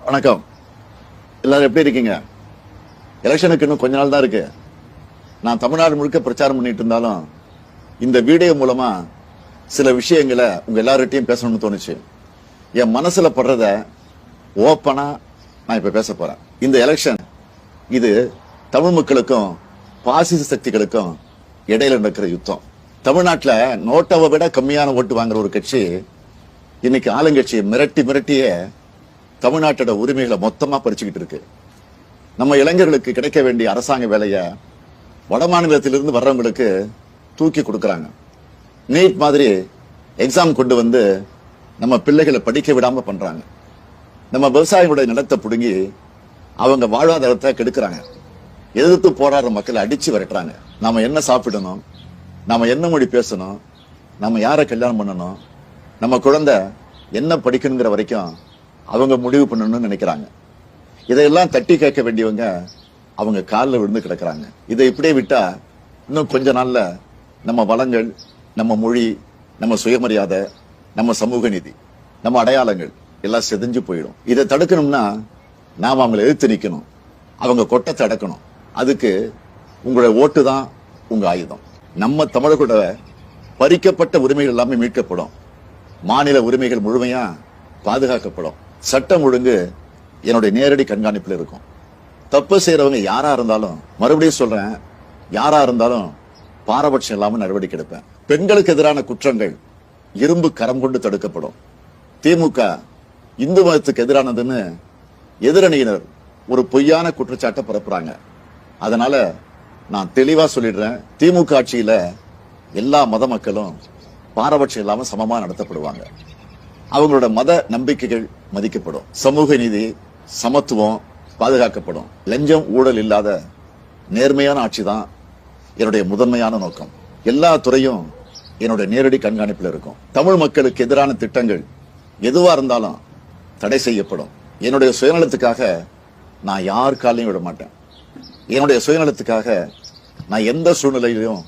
வணக்கம். எல்லாரும் எப்படி இருக்கீங்க? எலெக்ஷனுக்கு இன்னும் கொஞ்ச நாள் தான் இருக்கு. நான் தமிழ்நாடு முழுக்க பிரச்சாரம் பண்ணிட்டு இருந்தாலும் இந்த வீடியோ மூலமா சில விஷயங்களை உங்க எல்லார்கிட்டையும் பேசணும்னு தோணுச்சு. என் மனசுல படுறத ஓப்பனா நான் இப்ப பேச போறேன். இந்த எலெக்ஷன் இது தமிழ் மக்களுக்கும் பாசிச சக்திகளுக்கும் இடையில நடக்கிற யுத்தம். தமிழ்நாட்டுல நோட்டாவை விட கம்மியான ஓட்டு வாங்குற ஒரு கட்சி இன்னைக்கு ஆளுங்கட்சியை மிரட்டியே தமிழ்நாட்டோட உரிமைகளை மொத்தமா பறிச்சுக்கிட்டு இருக்கு. நம்ம இளைஞர்களுக்கு கிடைக்க வேண்டிய அரசாங்க வேலையை வட மாநிலத்திலிருந்து வர்றவங்களுக்கு தூக்கி கொடுக்கறாங்க. நீட் மாதிரி எக்ஸாம் கொண்டு வந்து நம்ம பிள்ளைகளை படிக்க விடாம பண்றாங்க. நம்ம விவசாயிகளுடைய நிலத்தை புடுங்கி அவங்க வாழ்வாதாரத்தை கெடுக்கிறாங்க. எதிர்த்து போராடுற மக்களை அடிச்சு விரட்டுறாங்க. நாம என்ன சாப்பிடணும், நாம என்ன மொழி பேசணும், நம்ம யாரை கல்யாணம் பண்ணணும், நம்ம குழந்தை என்ன படிக்கணுங்கிற வரைக்கும் அவங்க முடிவு பண்ணணும்னு நினைக்கிறாங்க. இதையெல்லாம் தட்டி கேட்க வேண்டியவங்க அவங்க காலில் விழுந்து கிடக்குறாங்க. இதை இப்படியே விட்டா இன்னும் கொஞ்ச நாள்ல நம்ம வளங்கள், நம்ம மொழி, நம்ம சுயமரியாதை, நம்ம சமூக நீதி, நம்ம அடையாளங்கள் எல்லாம் செதஞ்சு போயிடும். இதை தடுக்கணும்னா நாம அவங்களை எதிர்த்து நிக்கணும், அவங்க கொட்டத்தை அடக்கணும். அதுக்கு உங்களுடைய ஓட்டு தான் உங்க ஆயுதம். நம்ம தமிழர்களோட பறிக்கப்பட்ட உரிமைகள் எல்லாமே மீட்கப்படும். மாநில உரிமைகள் முழுமையா பாதுகாக்கப்படும். சட்டம் ஒழுங்கு என்னுடைய நேரடி கண்காணிப்பில் இருக்கும். தப்பு செய்யறவங்க யாரா இருந்தாலும், மறுபடியும் சொல்றேன், யாரா இருந்தாலும் பாரபட்சம் இல்லாம நடவடிக்கை எடுப்பேன். பெண்களுக்கு எதிரான குற்றங்கள் இரும்பு கரம் கொண்டு தடுக்கப்படும். திமுக இந்து மதத்துக்கு எதிரானதுன்னு எதிரணியினர் ஒரு பொய்யான குற்றச்சாட்டை பரப்புறாங்க. அதனால நான் தெளிவா சொல்லிடுறேன், திமுக ஆட்சியில எல்லா மத மக்களும் பாரபட்சம் இல்லாம சமமா நடத்தப்படுவாங்க. அவங்களோட மத நம்பிக்கைகள் மதிக்கப்படும். சமூக நீதி, சமத்துவம் பாதுகாக்கப்படும். லஞ்சம், ஊழல் இல்லாத நேர்மையான ஆட்சி தான் என்னுடைய முதன்மையான நோக்கம். எல்லா துறையும் என்னுடைய நேரடி கண்காணிப்பில் இருக்கும். தமிழ் மக்களுக்கு எதிரான திட்டங்கள் எதுவா இருந்தாலும் தடை செய்யப்படும். என்னுடைய சுயநலத்துக்காக நான் யார் காலையும் விட மாட்டேன். என்னுடைய சுயநலத்துக்காக நான் எந்த சூழ்நிலையிலும்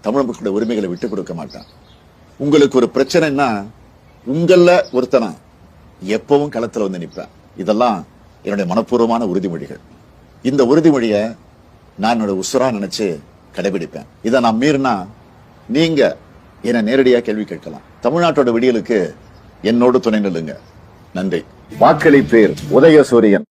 தமிழ் மக்களுடைய உரிமைகளை விட்டுக் கொடுக்க மாட்டேன். உங்களுக்கு ஒரு பிரச்சனைன்னா உங்கள ஒருத்தனா எப்பவும் களத்துல வந்து நிற்பேன். இதெல்லாம் என்னுடைய மனப்பூர்வமான உறுதிமொழிகள். இந்த உறுதிமொழியை நான் என்னோட உசுரா நினைச்சு கடைபிடிப்பேன். இதை நான் மீறினா நீங்க என்ன நேரடியா கேள்வி கேட்கலாம். தமிழ்நாட்டோட விடியலுக்கு என்னோடு துணை நில்லுங்க. நன்றி. வாக்களிப்பேர் உதயசூரியன்.